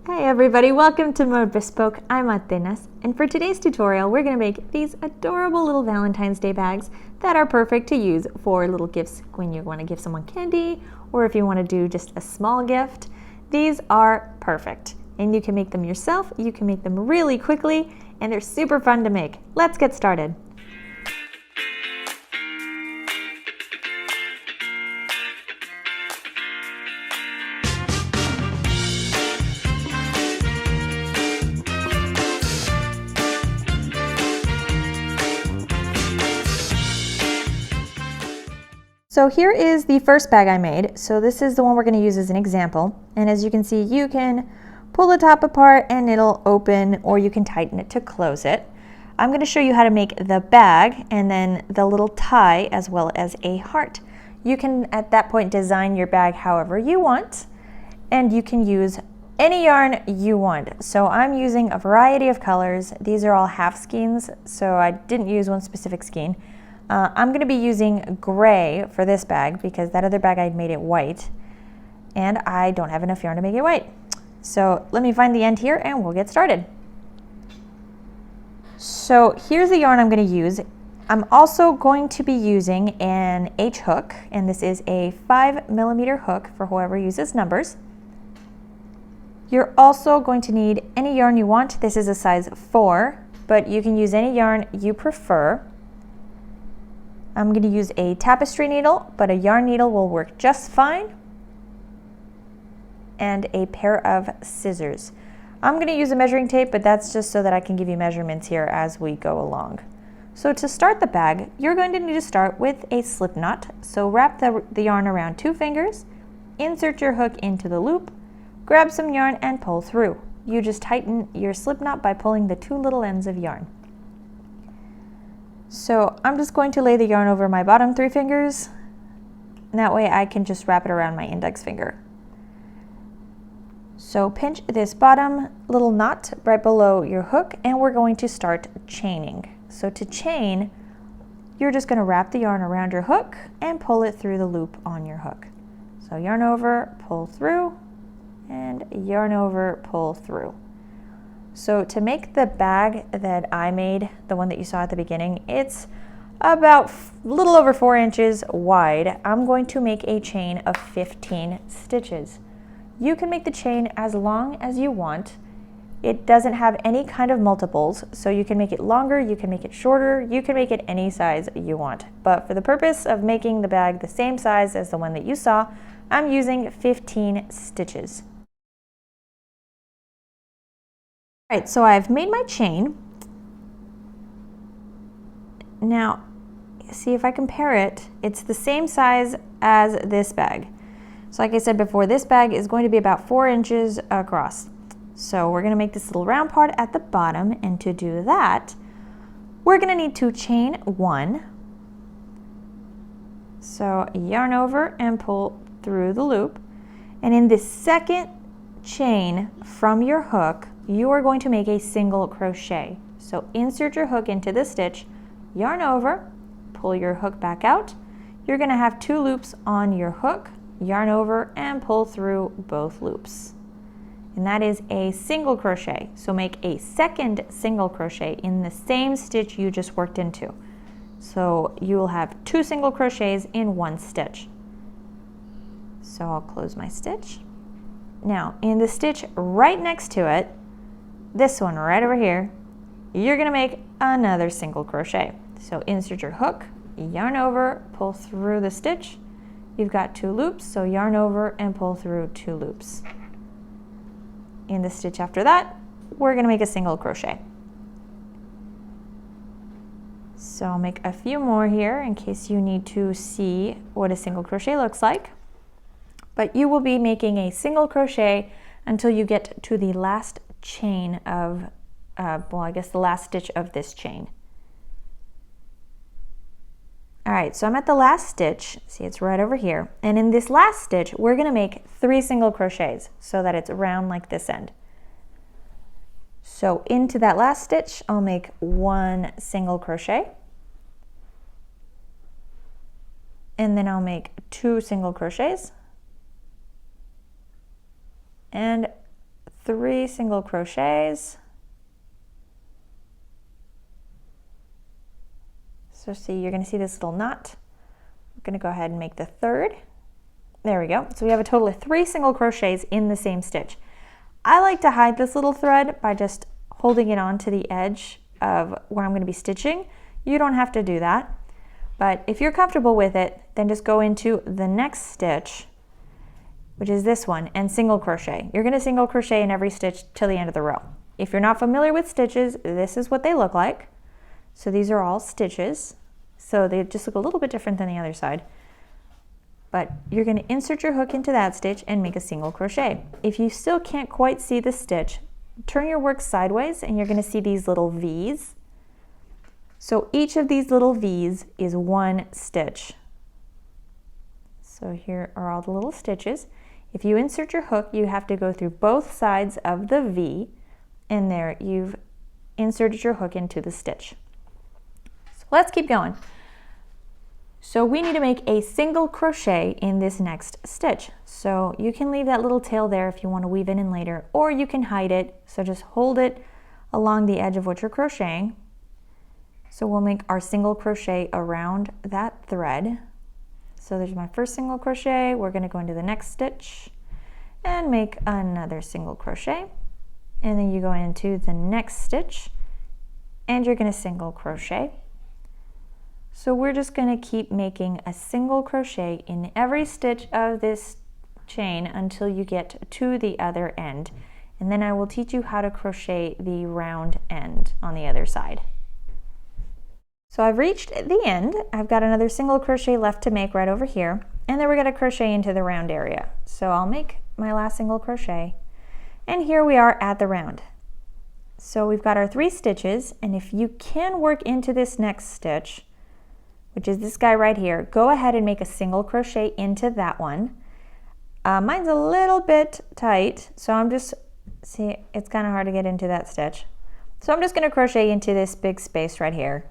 Hey everybody, welcome to More Bespoke. I'm Atenas, and for today's tutorial we're going to make these adorable little Valentine's Day bags that are perfect to use for little gifts when you want to give someone candy or if you want to do just a small gift. These are perfect, and you can make them yourself, you can make them really quickly, and they're super fun to make. Let's get started. So here is the first bag I made. So this is the one we're going to use as an example. And as you can see, you can pull the top apart and it'll open, or you can tighten it to close it. I'm going to show you how to make the bag and then the little tie as well as a heart. You can at that point design your bag however you want, and you can use any yarn you want. So I'm using a variety of colors. These are all half skeins, so I didn't use one specific skein. I'm going to be using gray for this bag because that other bag I made it white and I don't have enough yarn to make it white. So let me find the end here and we'll get started. So here's the yarn I'm going to use. I'm also going to be using an H hook, and this is a 5mm hook for whoever uses numbers. You're also going to need any yarn you want. This is a size 4, but you can use any yarn you prefer. I'm going to use a tapestry needle, but a yarn needle will work just fine, and a pair of scissors. I'm going to use a measuring tape, but that's just so that I can give you measurements here as we go along. So to start the bag, you're going to need to start with a slip knot. So wrap the yarn around 2 fingers, insert your hook into the loop, grab some yarn and pull through. You just tighten your slip knot by pulling the 2 little ends of yarn. So I'm just going to lay the yarn over my bottom 3 fingers, and that way I can just wrap it around my index finger. So pinch this bottom little knot right below your hook, and we're going to start chaining. So to chain, you're just going to wrap the yarn around your hook and pull it through the loop on your hook. So yarn over, pull through, and yarn over, pull through. So to make the bag that I made, the one that you saw at the beginning, it's about a little over 4 inches wide. I'm going to make a chain of 15 stitches. You can make the chain as long as you want. It doesn't have any kind of multiples, so you can make it longer, you can make it shorter, you can make it any size you want. But for the purpose of making the bag the same size as the one that you saw, I'm using 15 stitches. All right, so I've made my chain. Now, see if I compare it, it's the same size as this bag. So like I said before, this bag is going to be about 4 inches across. So we're gonna make this little round part at the bottom, and to do that, we're gonna need to chain 1. So yarn over and pull through the loop. And in the second chain from your hook, you are going to make a single crochet. So insert your hook into the stitch, yarn over, pull your hook back out. You're going to have 2 loops on your hook, yarn over and pull through both loops. And that is a single crochet. So make a second single crochet in the same stitch you just worked into. So you will have 2 single crochets in 1 stitch. So I'll close my stitch. Now in the stitch right next to it, this one right over here, you're going to make another single crochet. So insert your hook, yarn over, pull through the stitch. You've got 2 loops, so yarn over and pull through 2 loops. In the stitch after that, we're going to make a single crochet. So I'll make a few more here in case you need to see what a single crochet looks like. But you will be making a single crochet until you get to the last chain of, well, I guess the last stitch of this chain. All right, so I'm at the last stitch. See, it's right over here. And in this last stitch, we're gonna make 3 single crochets so that it's round like this end. So into that last stitch, I'll make 1 single crochet. And then I'll make 2 single crochets. And 3 single crochets. So see, you're going to see this little knot. We're going to go ahead and make the 3rd. There we go. So we have a total of 3 single crochets in the same stitch. I like to hide this little thread by just holding it onto the edge of where I'm going to be stitching. You don't have to do that, but if you're comfortable with it, then just go into the next stitch, which is this one, and single crochet. You're going to single crochet in every stitch till the end of the row. If you're not familiar with stitches, this is what they look like. So these are all stitches. So they just look a little bit different than the other side. But you're going to insert your hook into that stitch and make a single crochet. If you still can't quite see the stitch, turn your work sideways and you're going to see these little V's. So each of these little V's is 1 stitch. So here are all the little stitches. If you insert your hook, you have to go through both sides of the V, and there you've inserted your hook into the stitch. So let's keep going. So we need to make a single crochet in this next stitch. So you can leave that little tail there if you want to weave it in later, or you can hide it. So just hold it along the edge of what you're crocheting. So we'll make our single crochet around that thread. So there's my first single crochet. We're going to go into the next stitch and make another single crochet. And then you go into the next stitch and you're going to single crochet. So we're just going to keep making a single crochet in every stitch of this chain until you get to the other end. And then I will teach you how to crochet the round end on the other side. So I've reached the end. I've got another single crochet left to make right over here. And then we're going to crochet into the round area. So I'll make my last single crochet. And here we are at the round. So we've got our 3 stitches. And if you can work into this next stitch, which is this guy right here, go ahead and make a single crochet into that one. Mine's a little bit tight, so I'm just, see, it's kind of hard to get into that stitch. So I'm just going to crochet into this big space right here.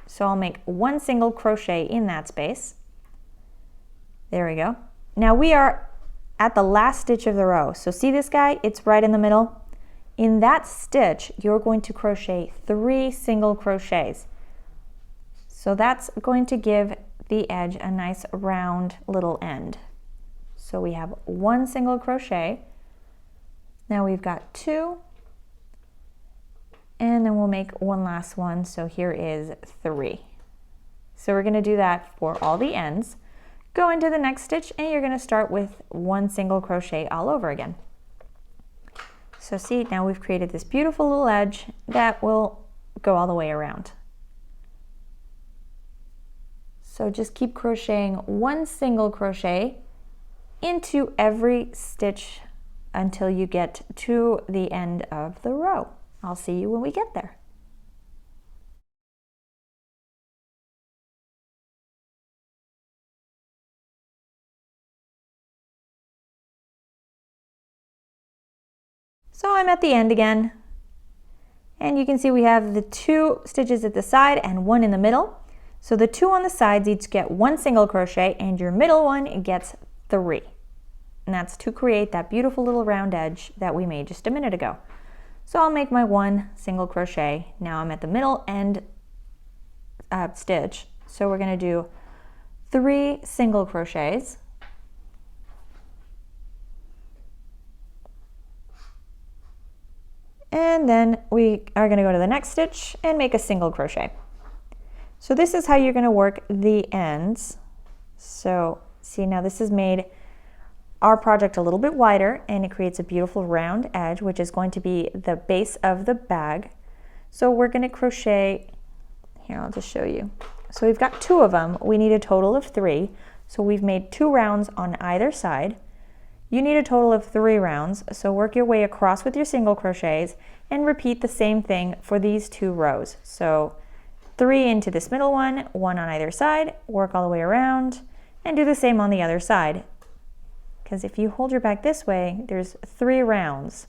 So I'll make 1 single crochet in that space. There we go. Now we are at the last stitch of the row. So see this guy? It's right in the middle. In that stitch, you're going to crochet 3 single crochets. So that's going to give the edge a nice round little end. So we have 1 single crochet. Now we've got 2. And then we'll make 1 last one. So here is 3. So we're going to do that for all the ends. Go into the next stitch and you're going to start with 1 single crochet all over again. So see, now we've created this beautiful little edge that will go all the way around. So just keep crocheting 1 single crochet into every stitch until you get to the end of the row. I'll see you when we get there. So I'm at the end again, and you can see we have the 2 stitches at the side and 1 in the middle. So the 2 on the sides each get 1 single crochet, and your middle one gets 3. And that's to create that beautiful little round edge that we made just a minute ago. So I'll make my 1 single crochet. Now I'm at the middle end stitch. So we're going to do 3 single crochets. And then we are going to go to the next stitch and make a single crochet. So this is how you're going to work the ends. So see, now this has made our project a little bit wider and it creates a beautiful round edge, which is going to be the base of the bag. So we're going to crochet, here I'll just show you. So we've got 2 of them. We need a total of 3. So we've made 2 rounds on either side. You need a total of 3 rounds. So work your way across with your single crochets and repeat the same thing for these 2 rows. So 3 into this middle one, 1 on either side, work all the way around, and do the same on the other side. Because if you hold your bag this way, there's 3 rounds.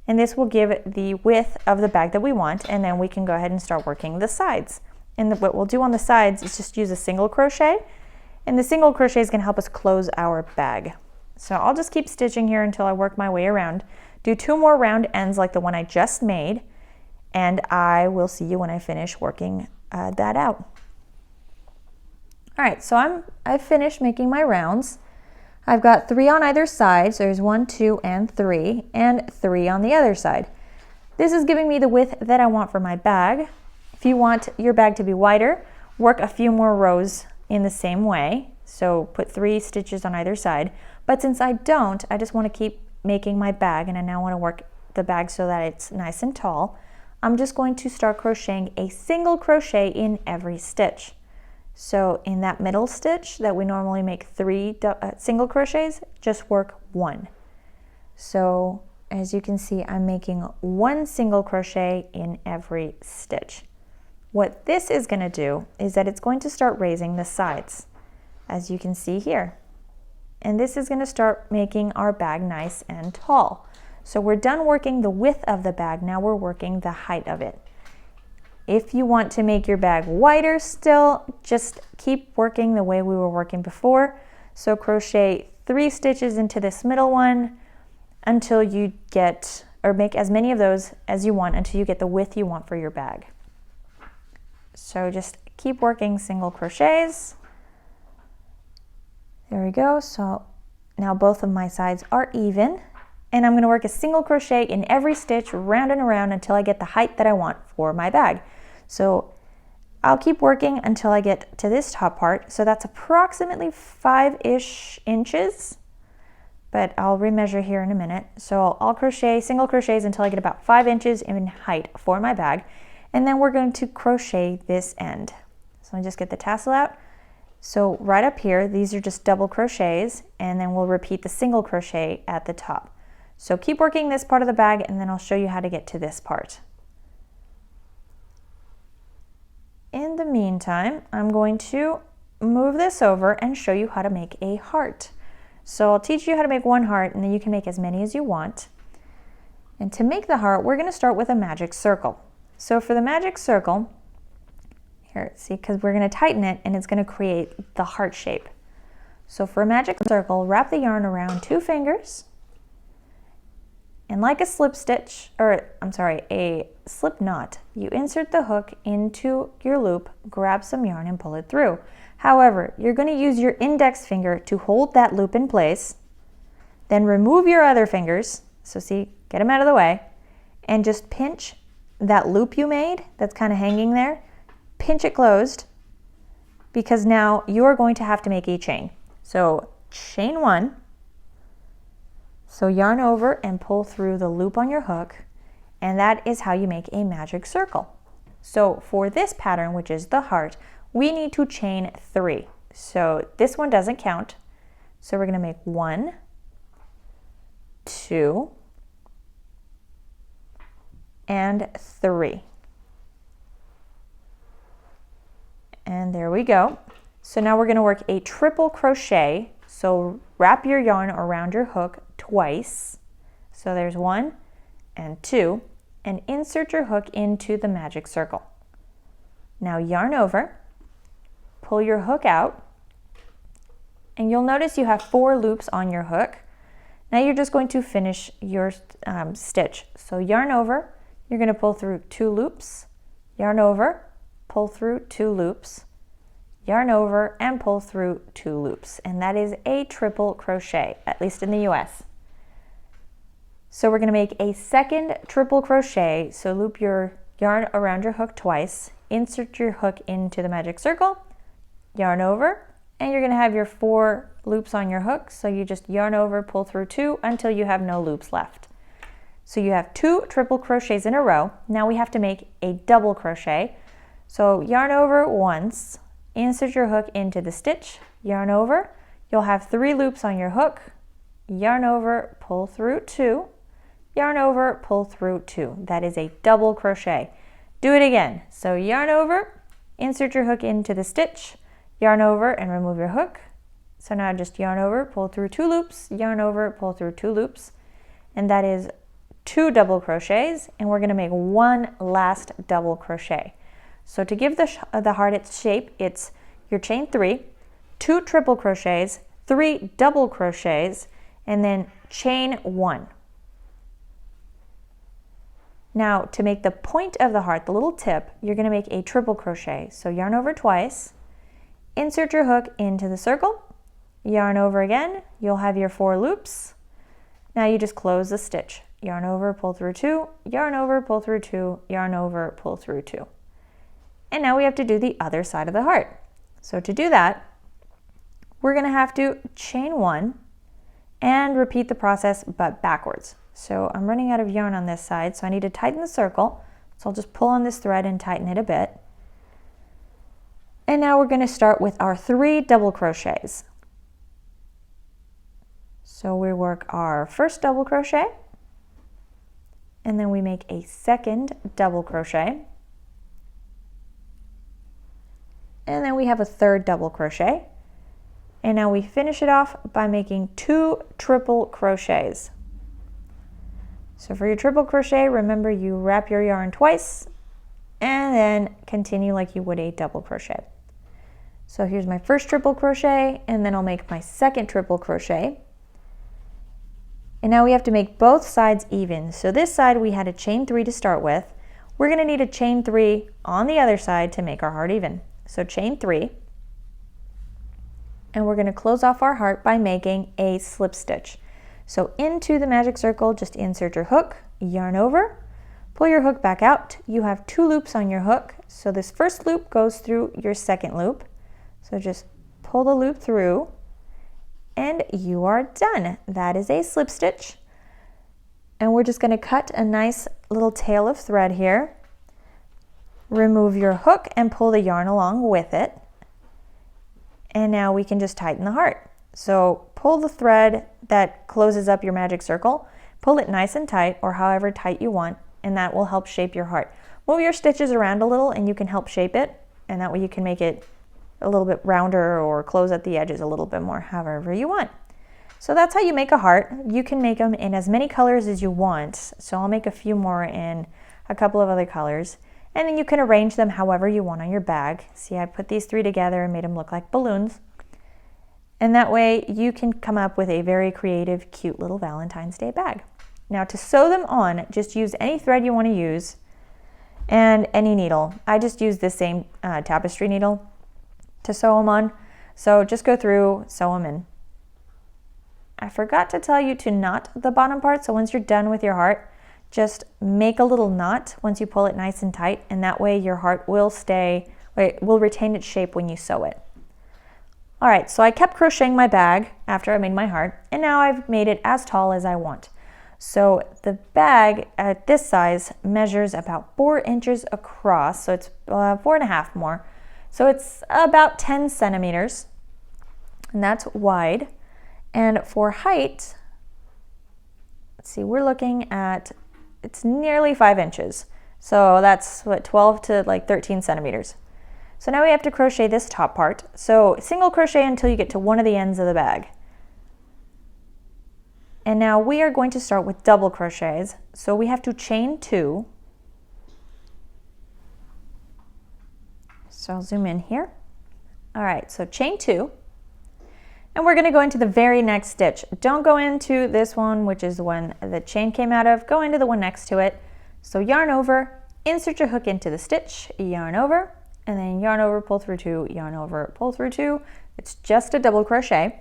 And this will give it the width of the bag that we want, and then we can go ahead and start working the sides. And what we'll do on the sides is just use a single crochet, and the single crochet is going to help us close our bag. So I'll just keep stitching here until I work my way around. Do 2 more round ends like the one I just made, and I will see you when I finish working that out. All right, so I've finished making my rounds. I've got 3 on either side, so there's 1, 2, and 3 on the other side. This is giving me the width that I want for my bag. If you want your bag to be wider, work a few more rows in the same way. So put 3 stitches on either side. But since I don't, I just want to keep making my bag, and I now want to work the bag so that it's nice and tall. I'm just going to start crocheting a single crochet in every stitch. So in that middle stitch that we normally make 3 single crochets, just work 1. So as you can see, I'm making 1 single crochet in every stitch. What this is going to do is that it's going to start raising the sides, as you can see here. And this is going to start making our bag nice and tall. So we're done working the width of the bag, now we're working the height of it. If you want to make your bag wider still, just keep working the way we were working before. So crochet 3 stitches into this middle one until you get, or make as many of those as you want until you get the width you want for your bag. So just keep working single crochets. There we go. So now both of my sides are even, and I'm going to work a single crochet in every stitch round and around until I get the height that I want for my bag. So I'll keep working until I get to this top part. So that's approximately 5-ish inches, but I'll remeasure here in a minute. So I'll crochet single crochets until I get about 5 inches in height for my bag. And then we're going to crochet this end. So I just get the tassel out. So right up here, these are just double crochets, and then we'll repeat the single crochet at the top. So keep working this part of the bag, and then I'll show you how to get to this part. In the meantime, I'm going to move this over and show you how to make a heart. So I'll teach you how to make 1 heart, and then you can make as many as you want. And to make the heart, we're going to start with a magic circle. So for the magic circle, here, see, because we're going to tighten it and it's going to create the heart shape. So for a magic circle, wrap the yarn around 2 fingers, and like a slip stitch, or I'm sorry, a slip knot, you insert the hook into your loop, grab some yarn and pull it through. However, you're going to use your index finger to hold that loop in place, then remove your other fingers, so see, get them out of the way, and just pinch that loop you made that's kind of hanging there, pinch it closed, because now you're going to have to make a chain. So chain 1, so yarn over and pull through the loop on your hook, and that is how you make a magic circle. So for this pattern, which is the heart, we need to chain 3. So this one doesn't count. So we're going to make 1, 2, and 3. And there we go. So now we're going to work a triple crochet. So wrap your yarn around your hook twice. So there's 1 and 2, and insert your hook into the magic circle. Now yarn over, pull your hook out, and you'll notice you have 4 loops on your hook. Now you're just going to finish your stitch. So yarn over, you're going to pull through 2 loops, yarn over, pull through 2 loops, yarn over, and pull through 2 loops. And that is a triple crochet, at least in the US. So we're going to make a second triple crochet. So loop your yarn around your hook twice, insert your hook into the magic circle, yarn over, and you're going to have your 4 loops on your hook. So you just yarn over, pull through 2 until you have no loops left. So you have 2 triple crochets in a row. Now we have to make a double crochet. So yarn over once, insert your hook into the stitch, yarn over, you'll have 3 loops on your hook, yarn over, pull through 2, yarn over, pull through 2. That is a double crochet. Do it again. So yarn over, insert your hook into the stitch, yarn over and remove your hook. So now just yarn over, pull through 2 loops, yarn over, pull through 2 loops, and that is 2 double crochets, and we're going to make 1 last double crochet. So to give the heart its shape, it's your chain 3, 2 triple crochets, 3 double crochets, and then chain 1. Now to make the point of the heart, the little tip, you're going to make a triple crochet. So yarn over twice, insert your hook into the circle, yarn over again, you'll have your 4 loops. Now you just close the stitch. Yarn over, pull through 2, yarn over, pull through 2, yarn over, pull through 2. And now we have to do the other side of the heart. So to do that, we're going to have to chain 1 and repeat the process but backwards. So I'm running out of yarn on this side, so I need to tighten the circle. So I'll just pull on this thread and tighten it a bit. And now we're going to start with our 3 double crochets. So we work our first double crochet, and then we make a second double crochet, and then we have a third double crochet, and now we finish it off by making 2 triple crochets. So for your triple crochet, remember you wrap your yarn twice and then continue like you would a double crochet. So here's my first triple crochet, and then I'll make my second triple crochet. And now we have to make both sides even. So this side we had a chain 3 to start with. We're going to need a chain 3 on the other side to make our heart even. So chain 3. And we're going to close off our heart by making a slip stitch. So into the magic circle, just insert your hook, yarn over, pull your hook back out. You have 2 loops on your hook. So this first loop goes through your second loop. So just pull the loop through and you are done. That is a slip stitch. And we're just going to cut a nice little tail of thread here. Remove your hook and pull the yarn along with it. And now we can just tighten the heart. So pull the thread that closes up your magic circle, pull it nice and tight or however tight you want, and that will help shape your heart. Move your stitches around a little and you can help shape it, and that way you can make it a little bit rounder or close at the edges a little bit more, however you want. So that's how you make a heart. You can make them in as many colors as you want. So I'll make a few more in a couple of other colors. And then you can arrange them however you want on your bag. See, I put these 3 together and made them look like balloons. And that way you can come up with a very creative, cute little Valentine's Day bag. Now to sew them on, just use any thread you want to use and any needle. I just use the same tapestry needle to sew them on. So just go through, sew them in. I forgot to tell you to knot the bottom part. So once you're done with your heart, just make a little knot once you pull it nice and tight, and that way your heart will will retain its shape when you sew it. All right, so I kept crocheting my bag after I made my heart, and now I've made it as tall as I want. So the bag at this size measures about 4 inches across, so it's 4.5 more. So it's about 10 centimeters, and that's wide. And for height, let's see, we're looking at, it's nearly 5 inches. So that's what, 12 to like 13 centimeters. So now we have to crochet this top part. So single crochet until you get to one of the ends of the bag. And now we are going to start with double crochets. So we have to chain 2. So I'll zoom in here. All right, so chain 2. And we're going to go into the very next stitch. Don't go into this one, which is the one the chain came out of. Go into the one next to it. So yarn over, insert your hook into the stitch, yarn over, and then yarn over, pull through 2, yarn over, pull through 2. It's just a double crochet.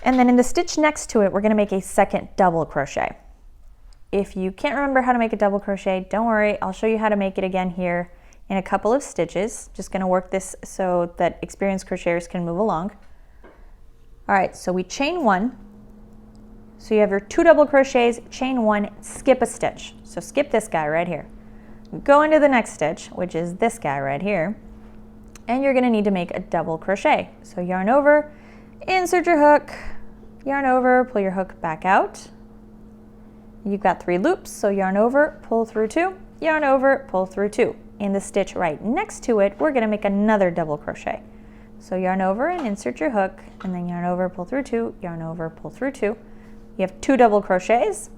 And then in the stitch next to it, we're going to make a second double crochet. If you can't remember how to make a double crochet, don't worry. I'll show you how to make it again here in a couple of stitches. Just going to work this so that experienced crocheters can move along. All right, so we chain 1. So you have your 2 double crochets, chain 1, skip a stitch. So skip this guy right here. Go into the next stitch, which is this guy right here, and you're going to need to make a double crochet. So yarn over, insert your hook, yarn over, pull your hook back out. You've got 3 loops, so yarn over, pull through 2, yarn over, pull through 2. In the stitch right next to it, we're going to make another double crochet. So yarn over and insert your hook, and then yarn over, pull through 2, yarn over, pull through 2. You have 2 double crochets.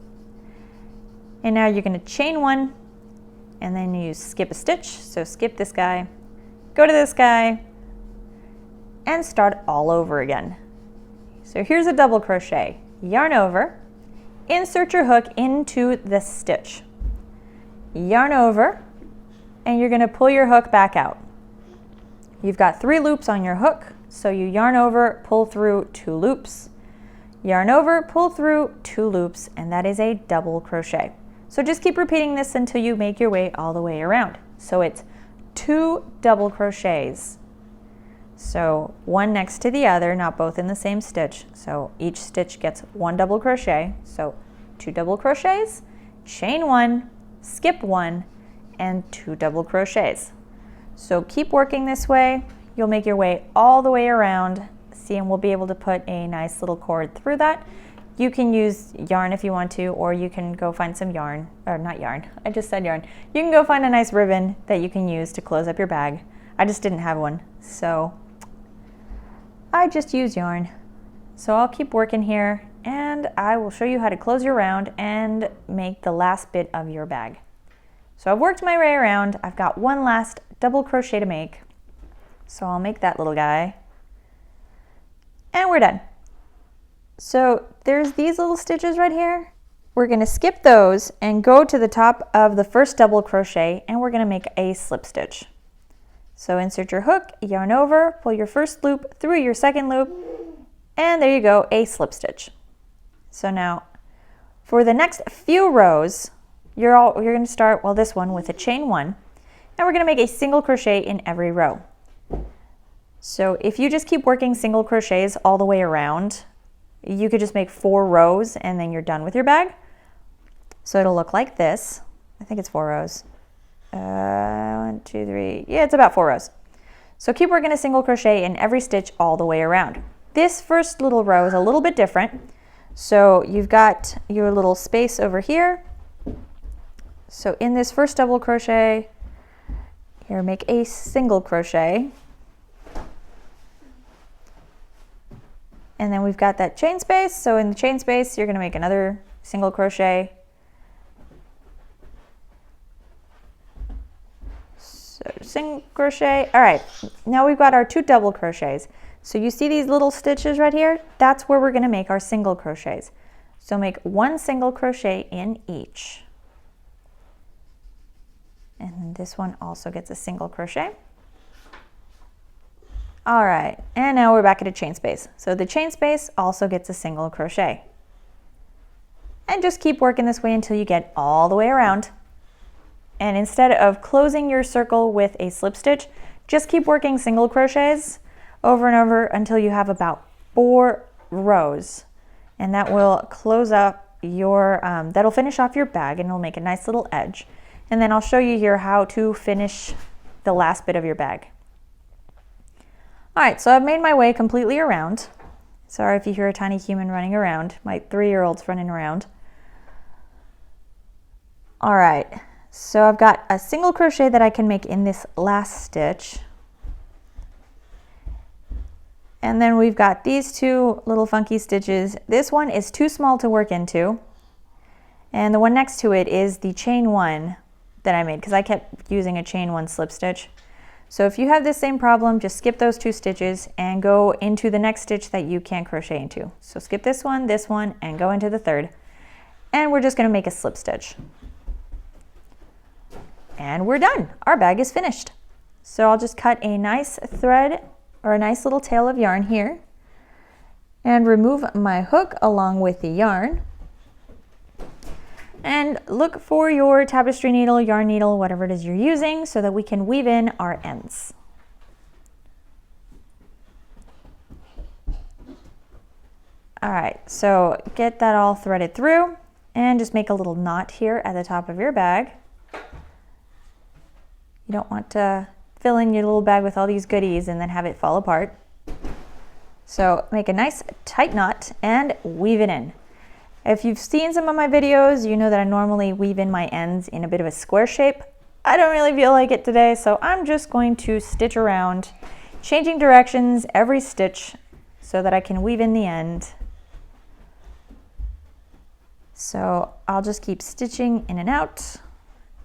And now you're going to chain 1, and then you skip a stitch. So skip this guy, go to this guy, and start all over again. So here's a double crochet. Yarn over, insert your hook into the stitch. yarn over, and you're going to pull your hook back out. You've got 3 loops on your hook, so you yarn over, pull through 2 loops, yarn over, pull through 2 loops, and that is a double crochet. So just keep repeating this until you make your way all the way around. So it's 2 double crochets. So one next to the other, not both in the same stitch. So each stitch gets 1 double crochet. So 2 double crochets, chain 1, skip 1, and 2 double crochets. So keep working this way. You'll make your way all the way around. See, and we'll be able to put a nice little cord through that. You can use yarn if you want to, or you can go find some yarn, or not yarn, I just said yarn. You can go find a nice ribbon that you can use to close up your bag. I just didn't have one, so I just use yarn. So I'll keep working here, and I will show you how to close your round and make the last bit of your bag. So I've worked my way around. I've got one last double crochet to make. So I'll make that little guy. And we're done. So there's these little stitches right here. We're going to skip those and go to the top of the first double crochet, and we're going to make a slip stitch. So insert your hook, yarn over, pull your first loop through your second loop, and there you go, a slip stitch. So now for the next few rows, you're going to start, well, this one with a chain 1, and we're going to make a single crochet in every row. So if you just keep working single crochets all the way around, you could just make 4 rows and then you're done with your bag. So it'll look like this. I think it's 4 rows. 1, 2, 3, yeah, it's about 4 rows. So keep working a single crochet in every stitch all the way around. This first little row is a little bit different. So you've got your little space over here. So in this first double crochet, here, make a single crochet. And then we've got that chain space. So in the chain space, you're going to make another single crochet. So single crochet. All right, now we've got our 2 double crochets. So you see these little stitches right here? That's where we're going to make our single crochets. So make 1 single crochet in each. And this one also gets a single crochet. All right, and now we're back at a chain space. So the chain space also gets a single crochet. And just keep working this way until you get all the way around. And instead of closing your circle with a slip stitch, just keep working single crochets over and over until you have about 4 rows. And that will close up your, that'll finish off your bag, and it'll make a nice little edge. And then I'll show you here how to finish the last bit of your bag. All right, so I've made my way completely around. Sorry if you hear a tiny human running around. My 3-year-old's running around. All right, so I've got a single crochet that I can make in this last stitch. And then we've got these 2 little funky stitches. This one is too small to work into. And the one next to it is the chain 1 that I made, because I kept using a chain 1 slip stitch. So if you have this same problem, just skip those 2 stitches and go into the next stitch that you can't crochet into. So skip this one, and go into the 3rd. And we're just going to make a slip stitch. And we're done. Our bag is finished. So I'll just cut a nice thread or a nice little tail of yarn here and remove my hook along with the yarn. And look for your tapestry needle, yarn needle, whatever it is you're using, so that we can weave in our ends. All right, so get that all threaded through and just make a little knot here at the top of your bag. You don't want to fill in your little bag with all these goodies and then have it fall apart. So make a nice tight knot and weave it in. If you've seen some of my videos, you know that I normally weave in my ends in a bit of a square shape. I don't really feel like it today, so I'm just going to stitch around, changing directions every stitch so that I can weave in the end. So I'll just keep stitching in and out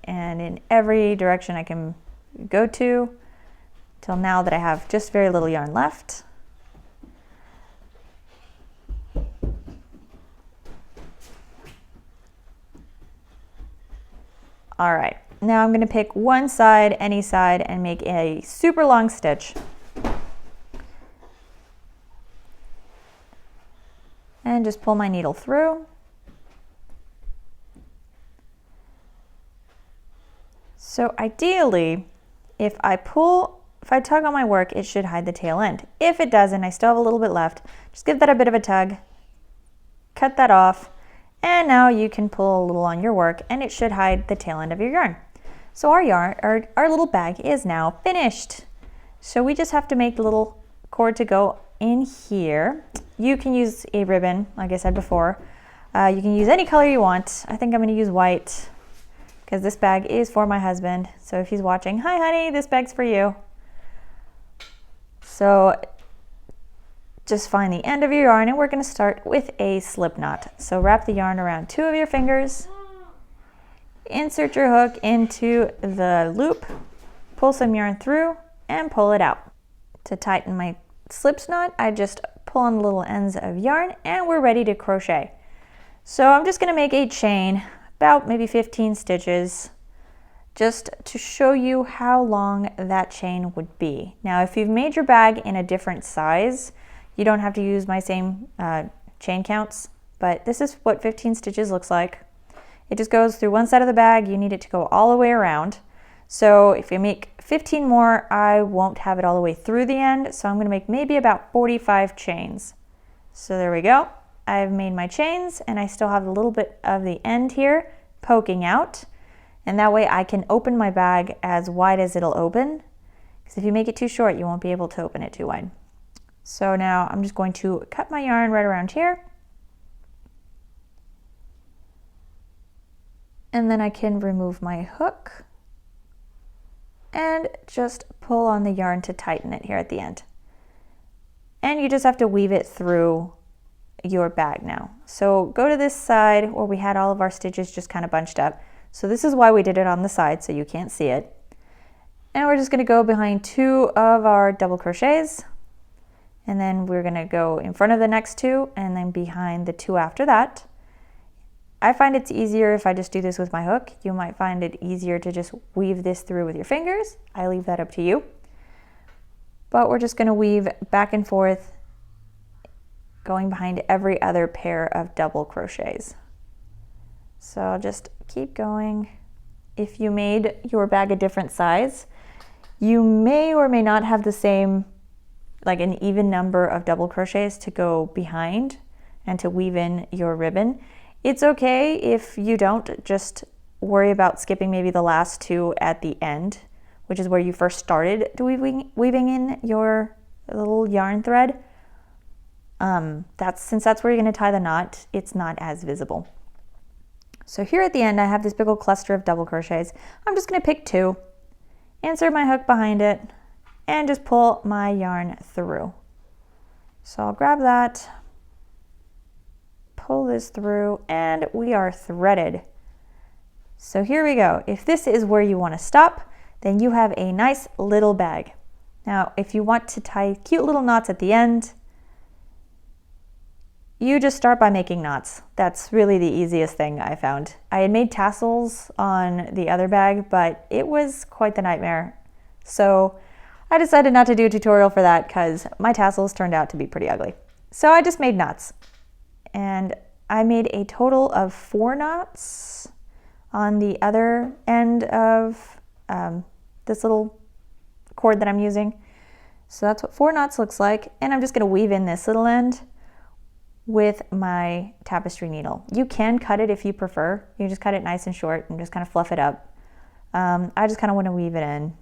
and in every direction I can go to till now that I have just very little yarn left. All right, now I'm gonna pick one side, any side, and make a super long stitch. And just pull my needle through. So ideally, if I tug on my work, it should hide the tail end. If it doesn't, I still have a little bit left. Just give that a bit of a tug, cut that off, and now you can pull a little on your work and it should hide the tail end of your yarn. So our little bag is now finished. So we just have to make the little cord to go in here. You can use a ribbon, like I said before. You can use any color you want. I think I'm going to use white because this bag is for my husband. So if he's watching, hi honey, this bag's for you. So just find the end of your yarn and we're going to start with a slip knot. So wrap the yarn around 2 of your fingers, insert your hook into the loop, pull some yarn through and pull it out. To tighten my slip knot, I just pull on the little ends of yarn and we're ready to crochet. So I'm just going to make a chain, about maybe 15 stitches, just to show you how long that chain would be. Now if you've made your bag in a different size, you don't have to use my same chain counts, but this is what 15 stitches looks like. It just goes through one side of the bag. You need it to go all the way around. So if you make 15 more, I won't have it all the way through the end. So I'm going to make maybe about 45 chains. So there we go. I've made my chains and I still have a little bit of the end here poking out. And that way I can open my bag as wide as it'll open. Because if you make it too short, you won't be able to open it too wide. So now I'm just going to cut my yarn right around here. And then I can remove my hook and just pull on the yarn to tighten it here at the end. And you just have to weave it through your bag now. So go to this side where we had all of our stitches just kind of bunched up. So this is why we did it on the side, so you can't see it. And we're just going to go behind 2 of our double crochets. And then we're going to go in front of the next 2 and then behind the 2 after that. I find it's easier if I just do this with my hook. You might find it easier to just weave this through with your fingers. I leave that up to you. But we're just going to weave back and forth, going behind every other pair of double crochets. So I'll just keep going. If you made your bag a different size, you may or may not have the same, like an even number of double crochets to go behind and to weave in your ribbon. It's okay if you don't. Just worry about skipping maybe the last 2 at the end, which is where you first started weaving in your little yarn thread. Since that's where you're going to tie the knot, it's not as visible. So here at the end I have this big old cluster of double crochets. I'm just going to pick 2, insert my hook behind it, and just pull my yarn through. So I'll grab that, pull this through, and we are threaded. So here we go. If this is where you want to stop, then you have a nice little bag. Now if you want to tie cute little knots at the end, you just start by making knots. That's really the easiest thing I found. I had made tassels on the other bag, but it was quite the nightmare. So I decided not to do a tutorial for that because my tassels turned out to be pretty ugly. So I just made knots. And I made a total of 4 knots on the other end of this little cord that I'm using. So that's what 4 knots looks like. And I'm just going to weave in this little end with my tapestry needle. You can cut it if you prefer. You just cut it nice and short and just kind of fluff it up. I just kind of want to weave it in.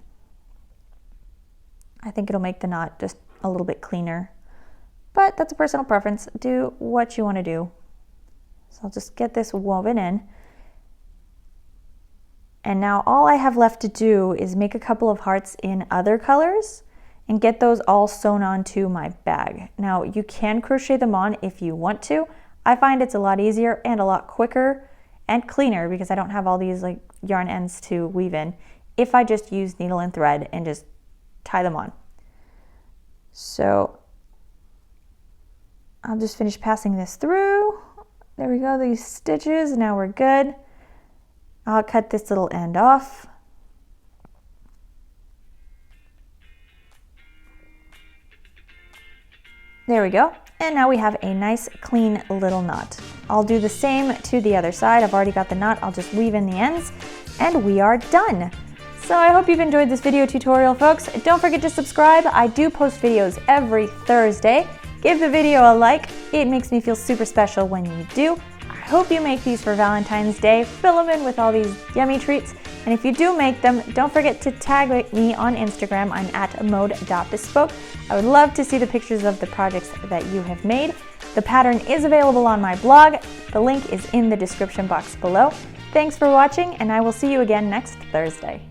I think it'll make the knot just a little bit cleaner. But that's a personal preference. Do what you want to do. So I'll just get this woven in. And now all I have left to do is make a couple of hearts in other colors and get those all sewn onto my bag. Now you can crochet them on if you want to. I find it's a lot easier and a lot quicker and cleaner because I don't have all these like yarn ends to weave in if I just use needle and thread and just tie them on. So I'll just finish passing this through. There we go, these stitches, now we're good. I'll cut this little end off. There we go. And now we have a nice clean little knot. I'll do the same to the other side. I've already got the knot. I'll just weave in the ends and we are done. So I hope you've enjoyed this video tutorial, folks. Don't forget to subscribe. I do post videos every Thursday. Give the video a like. It makes me feel super special when you do. I hope you make these for Valentine's Day. Fill them in with all these yummy treats. And if you do make them, don't forget to tag me on Instagram. I'm at mode.bespoke. I would love to see the pictures of the projects that you have made. The pattern is available on my blog. The link is in the description box below. Thanks for watching, and I will see you again next Thursday.